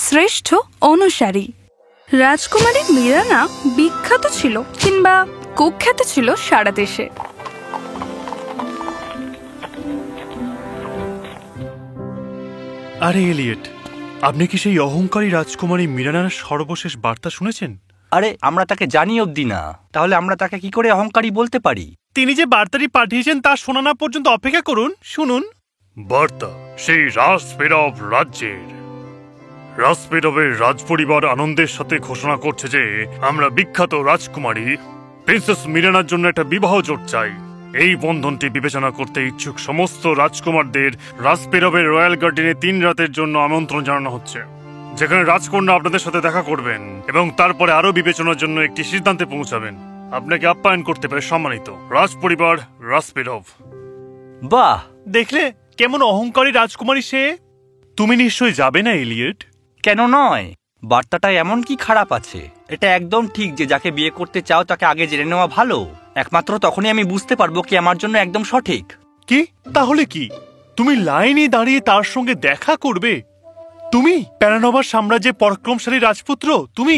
শ্রেষ্ঠ অনুসারী। রাজকুমারী মিরানা বিখ্যাত ছিল কিংবা কুখ্যাত ছিল সারা দেশে। আরে এলিয়েট, আপনি কি সেই অহংকারী রাজকুমারী মিরানার সর্বশেষ বার্তা শুনেছেন? আরে আমরা তাকে জানি অবধি না, তাহলে আমরা তাকে কি করে অহংকারী বলতে পারি? তিনি যে বার্তাটি পাঠিয়েছেন তা শোনা না পর্যন্ত অপেক্ষা করুন, শুনুন। বার্তা সেই রাজপেরব রাজ্যের। রাজপেরবের রাজপরিবার আনন্দের সাথে ঘোষণা করছে যে আমরা বিখ্যাত রাজকুমারী প্রিন্সেস মিরানার জন্য একটা বিবাহ জোট চাই। এই বন্ধনটি বিবেচনা করতে ইচ্ছুক সমস্ত রাজকুমারদের রাজপেরবের রয়্যাল গার্ডেনে 3 রাতের জন্য আমন্ত্রণ জানানো হচ্ছে, যেখানে রাজকন্যা আপনাদের সাথে দেখা করবেন এবং তারপরে আরো বিবেচনার জন্য একটি সিদ্ধান্তে পৌঁছাবেন। আপনাকে আপ্যায়ন করতে পারে সম্মানিত রাজপরিবার রাজপেরব। বাহ, দেখলে কেমন অহংকারী রাজকুমারী সে? তুমি নিশ্চয়ই যাবে না এলিয়েট? কেন নয়? বার্তাটা এমন কি খারাপ আছে? এটা একদম ঠিক যে যাকে বিয়ে করতে চাও তাকে আগে জেনে নেওয়া ভালো। একমাত্র তখনই আমি বুঝতে পারবো কি আমার জন্য একদম সঠিক। কি তাহলে কি তুমি লাইনে দাঁড়িয়ে তার সঙ্গে দেখা করবে? তুমি প্যারানোভার সাম্রাজ্যের পরাক্রমশালী রাজপুত্র তুমি?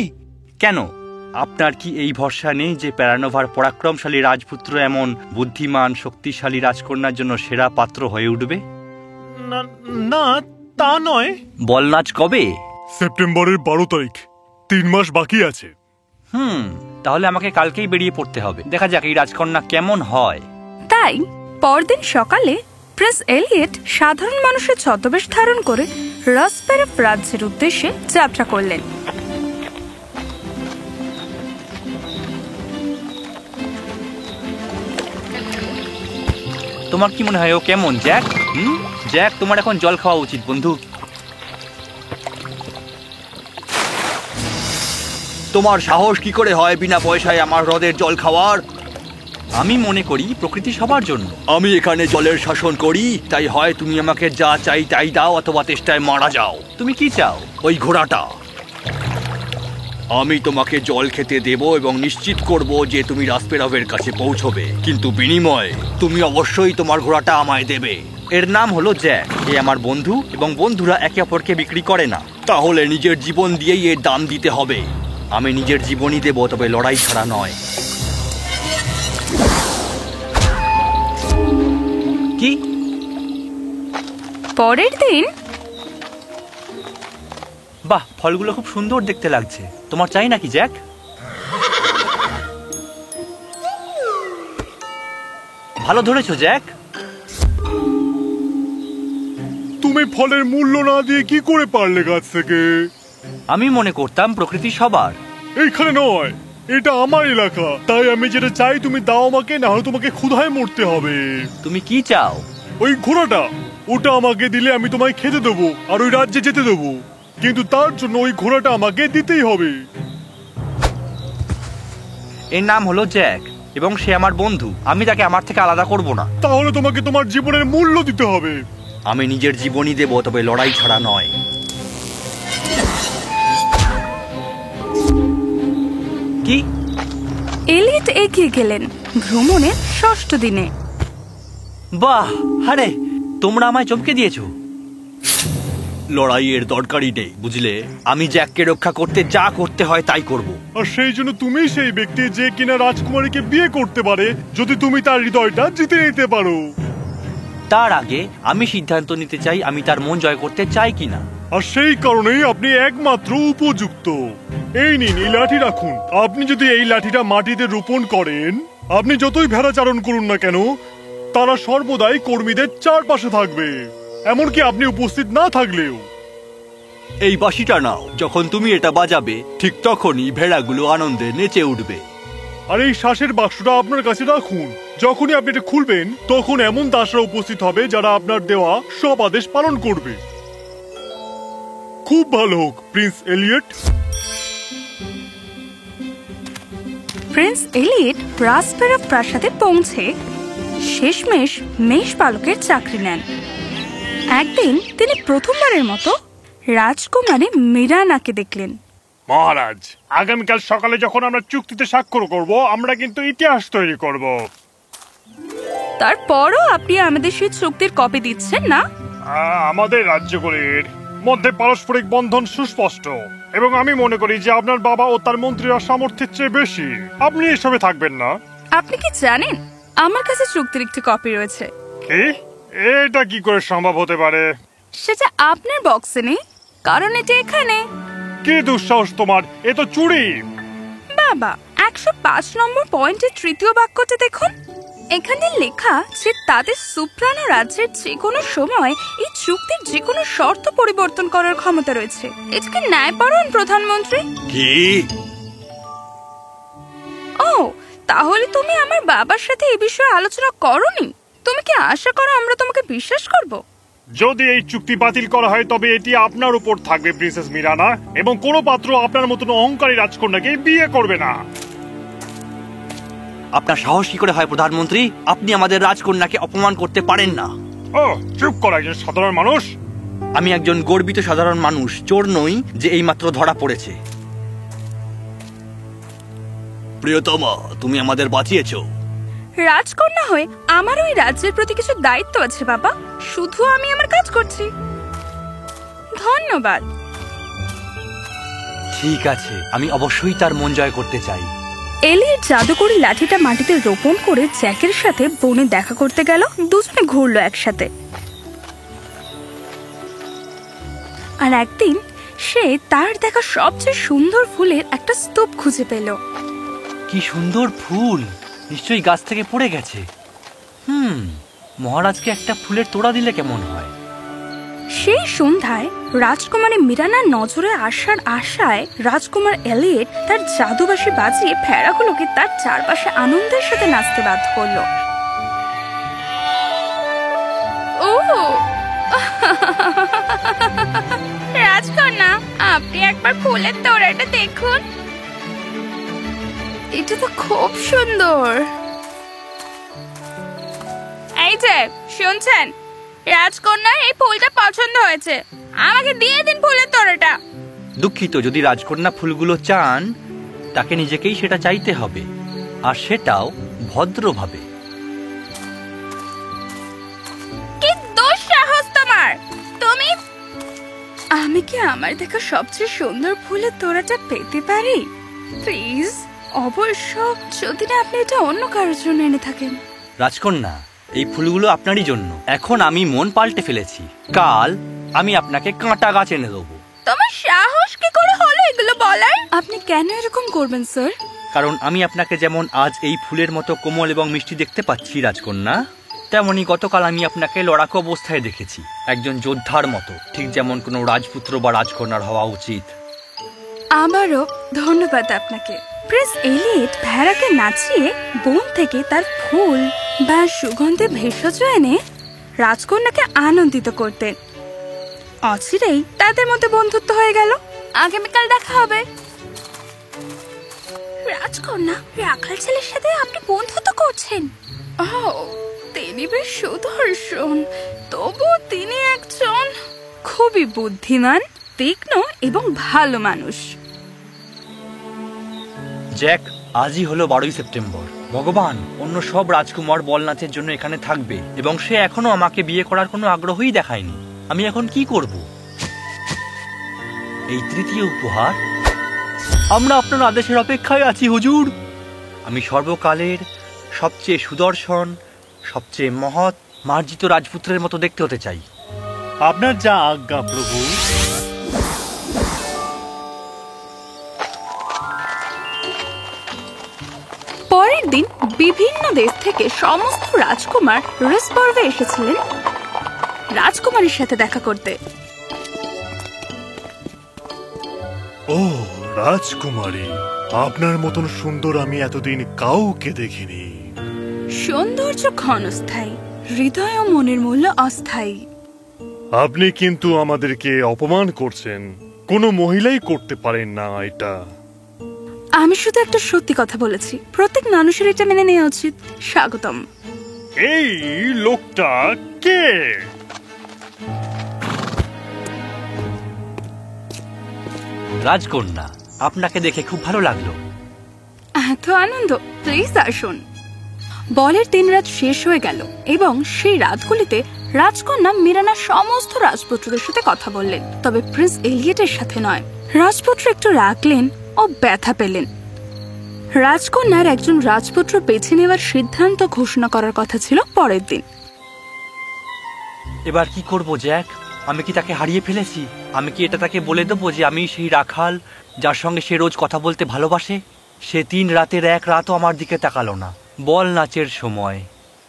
কেন, আপনার কি এই ভরসা নেই যে প্যারানোভার পরাক্রমশালী রাজপুত্র এমন বুদ্ধিমান শক্তিশালী রাজকন্যার জন্য সেরা পাত্র হয়ে উঠবে? না, তা নয়। বলনাচ কবে? সেপ্টেম্বরের 12 তারিখ। 3 মাস বাকি আছে। তাহলে আমাকে কালকেই বেরিয়ে পড়তে হবে। দেখা যাক এই রাজকন্যা কেমন হয়। তাই পরদিন সকালে প্রিন্স এলিয়েট সাধারণ মানুষের ছদ্মবেশ ধারণ করে রাজপেরব রাজ্যের উদ্দেশ্যে যাত্রা করলেন। তোমার কি মনে হয় ও কেমন, জ্যাক? জ্যাক, তোমার এখন জল খাওয়া উচিত বন্ধু। তোমার সাহস কি করে হয় বিনা পয়সায় আমার হ্রদের জল খাওয়ার? আমি মনে করি প্রকৃতি সবার জন্য। আমি এখানে জলের শাসন করি, তাই হয় তুমি আমাকে যা চাই তাই দাও অথবা তেষ্টায় মারা যাও। তুমি কি চাও? ওই ঘোড়াটা। আমি তোমাকে জল খেতে দেব এবং নিশ্চিত করব যে তুমি রাজপেরবের কাছে পৌঁছবে, কিন্তু বিনিময়ে তুমি অবশ্যই তোমার ঘোড়াটা আমায় দেবে। এর নাম হলো জ্যাক। এ আমার বন্ধু এবং বন্ধুরা একে অপরকে বিক্রি করে না। তাহলে নিজের জীবন দিয়েই এর দাম দিতে হবে। আমি নিজের জীবনই দেব, তবে লড়াই ছাড়া নয়। কি? পরের দিন। বাহ, ফলগুলো খুব সুন্দর দেখতে লাগছে। তোমার চাই নাকি জ্যাক? ভালো ধরেছো জ্যাক। তুমি ফলের মূল্য না দিয়ে কি করে পারলে গাছ থেকে? আমি মনে করতাম প্রকৃতি সবার। এইখানে নয়, এটা আমার এলাকা, তাই আমি যেটা চাই তুমি দাও আমাকে, না হলে তোমাকে ক্ষুধায় মরতে হবে। তুমি কি চাও? ওই ঘোড়াটা, ওটা আমাকে দিলে আমি তোমায় খেতে দেবো আর ওই রাজ্যে যেতে দেবো, কিন্তু তার জন্য ওই ঘোড়াটা আমাকে দিতেই হবে। এর নাম হলো জ্যাক এবং সে আমার বন্ধু। আমি তাকে আমার থেকে আলাদা করব না। তাহলে তোমাকে তোমার জীবনের মূল্য দিতে হবে। আমি নিজের জীবনই দেব, তবে লড়াই ছাড়া নয়। কি? এলিয়েট এগিয়ে গেলেন ভ্রমণের 6ষ্ঠ দিনে। বাহ, আরে তোমরা আমায় চমকে দিয়েছো। লড়াইয়ের দরকারই নেই, বুঝলে? আমি জ্যাককে রক্ষা করতে যা করতে হয় তাই করব। আর সেই জন্য তুমি সেই ব্যক্তি যে কিনা রাজকুমারীকে বিয়ে করতে পারে, যদি তুমি তার হৃদয়টা জিতে নিতে পারো। তার আগে আমি সিদ্ধান্ত নিতে চাই আমি তার মন জয় করতে চাই কিনা। আর সেই কারণেই আপনি একমাত্র উপযুক্ত। এই নিন, এই লাঠি রাখুন। আপনি যদি এই লাঠিটা মাটিতে রোপণ করেন, আপনি যতই ভেড়া চারণ করুন না কেন, তারা সর্বদাই কর্মীদের চারপাশে থাকবে, এমনকি আপনি উপস্থিত না থাকলেও। এই বাঁশিটা নাও, যখন তুমি এটা বাজাবে ঠিক তখনই ভেড়াগুলো আনন্দে নেচে উঠবে। আর এই শ্বাসের বাক্সটা আপনার কাছে রাখুন। যখনই আপনি এটা খুলবেন, তখন এমন দাসরা উপস্থিত হবে যারা আপনার দেওয়া সব আদেশ পালন করবে। খুব ভালো হোক, প্রিন্স এলিয়েট। প্রিন্স এলিয়েট রাজপেরব প্রাসাদে পৌঁছে শেষমেশ মেষপালকের চাকরি নেন। একদিন তিনি প্রথমবারের মতো রাজকুমারী মিরানাকে দেখলেন। মহারাজ, আগামীকাল সকালে যখন আমরা চুক্তিতে স্বাক্ষর করব, আমরা কিন্তু ইতিহাস তৈরি করব। তারপরও আপনি আমাদের সেই চুক্তির কপি দিচ্ছেন না? আমাদের রাজ্যগুলির মধ্যে পারস্পরিক বন্ধন সুস্পষ্ট এবং আমি মনে করি যে আপনার বাবা ও তার মন্ত্রীরা সামর্থ্যের চেয়ে বেশি। আপনি এসবে থাকবেন না। আপনি কি জানেন আমার কাছে চুক্তির একটি কপি রয়েছে? কি? এটা কি করে সম্ভব হতে পারে? সেটা আপনার বক্সে নেই, কারণ এটা এখানে। কি দুঃসাহস তোমার! এ তো চুরি। বাবা, 105 নম্বর পয়েন্টের তৃতীয় বাক্যটা দেখুন। এখানে লেখা যে তাদের সুপ্রানো রাজ্যের যে কোনো সময় এই চুক্তির যে কোনো শর্ত পরিবর্তন করার ক্ষমতা রয়েছে। এটা কি ন্যায়পরায়ণ প্রধানমন্ত্রী? কি? ও, তাহলে তুমি আমার বাবার সাথে এই বিষয়ে আলোচনা করোনি? তুমি কি আশা করো আমরা তোমাকে বিশ্বাস করব? যদি এই চুক্তি বাতিল করা হয় তবে এটি আপনার উপর থাকবে প্রিন্সেস মিরানা, এবং কোনো পাত্র আপনার মতন অহংকারী রাজকন্যাকে বিয়ে করবে না। আপনার সাহস কি করে হয় প্রধানমন্ত্রী? আপনি আমাদের রাজকন্যাকে অপমান করতে পারেন না। ও চুপ কর একজন সাধারণ মানুষ। আমি একজন গর্বিত সাধারণ মানুষ, চোর নই যে এইমাত্র ধরা পড়েছে। প্রিয়তমা, তুমি আমাদের বাঁচিয়েছো। রাজকন্যা হয়ে আমার ওই রাজ্যের প্রতি কিছু দায়িত্ব আছে বাবা, শুধু আমি আমার কাজ করছি। ধন্যবাদ। ঠিক আছে, আমি অবশ্যই তার মন জয় করতে চাই। এলিয়েট জাদুকরি লাঠিটা মাটিতে রোপণ করে জ্যাকের সাথে বনে দেখা করতে গেল। দুজনে ঘুরলো একসাথে। আর একদিন সে তার দেখা সবচেয়ে সুন্দর ফুলের একটা স্তূপ খুঁজে পেল। কি সুন্দর ফুল! নিশ্চয়ই গাছ থেকে পড়ে গেছে। মহারাজকে একটা ফুলের তোড়া দিলে কেমন হয়? সেই সন্ধ্যায় রাজকুমারী মিরানার নজরে আসার আশায় রাজকুমার এলিয়েট তার জাদুবাঁশি বাজিয়ে ভেড়াগুলোকে তার চারপাশে আনন্দের সাথে নাচতে বাধ্য করলো। ও রাজকন্যা, আপনি একবার ফুলের তোড়াটা দেখুন। এটা তো খুব সুন্দর। এই যে শুনছেন, রাজকন্যার এই ফুলটা পছন্দ হয়েছে, আমাকে দিয়ে দিন ফুলের তোড়াটা। দুঃখিত, যদি রাজকন্যা ফুলগুলো চান তাকে নিজেকেই সেটা চাইতে হবে, আর সেটাও ভদ্রভাবে। কি দুঃসাহস তোমার! তুমি! আমি কি আমার দেখা সবচেয়ে সুন্দর ফুলের তোড়াটা পেতে পারি? প্লিজ, অবশ্য যদি না আপনি এটা অন্য কারোর জন্য এনে থাকেন। রাজকন্যা, এই ফুলগুলো আপনারই জন্য। এখন আমি মন পাল্টে ফেলেছি। কাল আমি আপনাকে কাঁটা গাছ এনে দেবো। তোমার সাহস কি করে হলো এগুলো বলার? আপনি কেন এরকম করবেন স্যার? কারণ আমি আপনাকে যেমন আজ এই ফুলের মতো কোমল এবং মিষ্টি দেখতে পাচ্ছি রাজকন্যা, তেমনি গতকাল আমি আপনাকে লড়াকু অবস্থায় দেখেছি, একজন যোদ্ধার মতো, ঠিক যেমন কোনো রাজপুত্র বা রাজকন্যার হওয়া উচিত। আবারও ধন্যবাদ আপনাকে। প্রিন্স এলিয়েট ভেড়াকে নাচিয়ে বন থেকে তার ফুল বা সুগন্ধে ভেষজ এনে রাজকন্যাকে আনন্দিত করতেন। অচিরেই তাদের মধ্যে বন্ধুত্ব হয়ে গেল। আগামীকাল দেখা হবে। রাজকন্যা, রাখাল ছেলের সাথে আপনি বন্ধুত্ব করছেন? ও, তিনি বেশ সুদর্শন, তবু তিনি একজন খুবই বুদ্ধিমান, তীক্ষ্ণ এবং ভালো মানুষ। জ্যাক, আজই হলো 12ই সেপ্টেম্বর। ভগবান, অন্য সব রাজকুমার বল নাচের জন্য এখানে থাকবে এবং সে এখনো আমাকে বিয়ে করার কোনো আগ্রহই দেখায়নি। আমি এখন কি করব? এই তৃতীয় উপহার। আমরা আপনার আদেশের অপেক্ষায় আছি হুজুর। আমি সর্বকালের সবচেয়ে সুদর্শন, সবচেয়ে মহৎ, মার্জিত রাজপুত্রের মতো দেখতে হতে চাই। আপনার যা আজ্ঞা প্রভু। পরের দিন বিভিন্ন দেশ থেকে সমস্ত রাজকুমার রেসপর্ভে এসেছিলেন রাজকুমারীর সাথে দেখা করতে। ও রাজকুমারী, আপনার মতন সুন্দর আমি এতদিন কাউকে দেখিনি। সৌন্দর্য ক্ষণস্থায়ী, হৃদয় ও মনের মূল্য অস্থায়ী। আপনি কিন্তু আমাদেরকে অপমান করছেন। কোনো মহিলাই করতে পারেন না এটা। আমি শুধু একটা সত্যি কথা বলেছি, প্রত্যেক মানুষের এটা মেনে নেওয়া উচিত। স্বাগতম। এই লোকটা কে? রাজকন্যা, আপনাকে দেখে খুব ভালো লাগলো। এত আনন্দ, প্লিজ আসুন। বলের 3 রাত শেষ হয়ে গেল এবং সেই রাতগুলিতে রাজকন্যা মিরানা সমস্ত রাজপুত্রদের সাথে কথা বললেন, তবে প্রিন্স এলিয়েটের সাথে নয়। রাজপুত্র একটু রাগলেন ও ব্যথা পেলেন। রাজকন্যার একজন রাজপুত্র বেছে নেওয়ার সিদ্ধান্ত ঘোষণা করার কথা ছিল পরের দিন। এবার কি করব জ্যাক? আমি কি তাকে হারিয়ে ফেলেছি? আমি কি এটা তাকে বলে দেবো যে আমি সেই রাখাল যার সঙ্গে সে রোজ কথা বলতে ভালোবাসে? সে 3 রাতের 1 রাতও আমার দিকে তাকালো না। বল নাচের সময়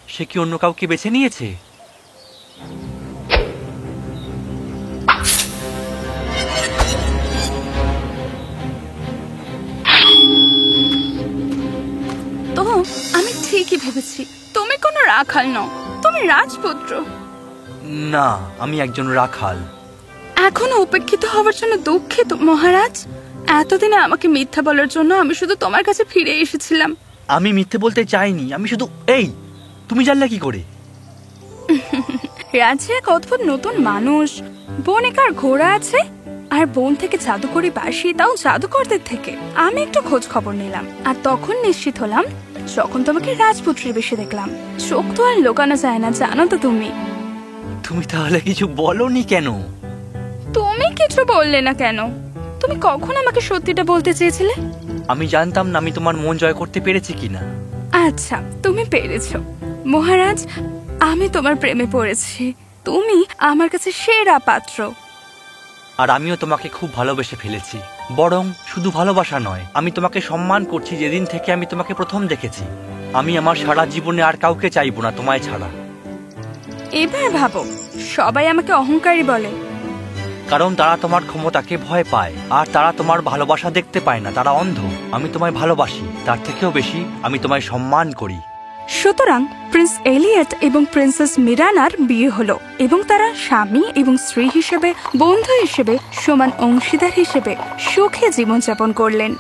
সে কি অন্য কাউকে বেছে নিয়েছে? তো আমি ঠিকই ভেবেছি তুমি কোনো রাখাল নও, তুমি রাজপুত্র। না, আমি একজন রাখাল। এখনো উপেক্ষিত হওয়ার জন্য দুঃখিত মহারাজ। এতদিনে আমাকে মিথ্যা বলার জন্য আমি শুধু তোমার কাছে ফিরে এসেছিলাম। আমি মিথ্যে বলতে চাইনি, আমি শুধু তুমি জানলে কি করে? রাজ্যে এক অদ্ভুত নতুন মানুষ, বনেকার ঘোড়া আছে আর বন থেকে জাদুকরি বাঁশি, তাও জাদুকরদের থেকে। আমি একটু খোঁজ খবর নিলাম আর তখন নিশ্চিত হলাম যখন তোমাকে রাজপুত্রের বেশে দেখলাম। চোখ তো আর লোকানো যায় না, জানো তো তুমি। তুমি তাহলে কিছু বলনি কেন? তুমি কিছু বললে না কেন? তুমি কখন আমাকে সত্যিটা বলতে চেয়েছিলে? আমি জানতাম না আমি তোমার মন জয় করতে পেরেছি কিনা। আচ্ছা, তুমি পেরেছো মহারাজ। আমি তোমার প্রেমে পড়েছি। তুমি আমার কাছে সেরা পাত্র। আর আমিও তোমাকে খুব ভালোবেসে ফেলেছি। বরং শুধু ভালোবাসা নয়, আমি তোমাকে সম্মান করছি যেদিন থেকে আমি তোমাকে প্রথম দেখেছি। আমি আমার সারা জীবনে আর কাউকে চাইবো না তোমায় ছাড়া। এবার ভাবো, সবাই আমাকে অহংকারী বলে, কারণ তারা তোমার ক্ষমতাকে ভয় পায় আর তারা তোমার ভালোবাসা দেখতে পায় না, তারা অন্ধ। আমি তোমায় ভালোবাসি, তার থেকেও বেশি আমি তোমায় সম্মান করি। সুতরাং প্রিন্স এলিয়ট এবং প্রিন্সেস মিরানার বিয়ে হলো এবং তারা স্বামী এবং স্ত্রী হিসেবে, বন্ধু হিসেবে, সমান অংশীদার হিসেবে সুখে জীবনযাপন করলেন।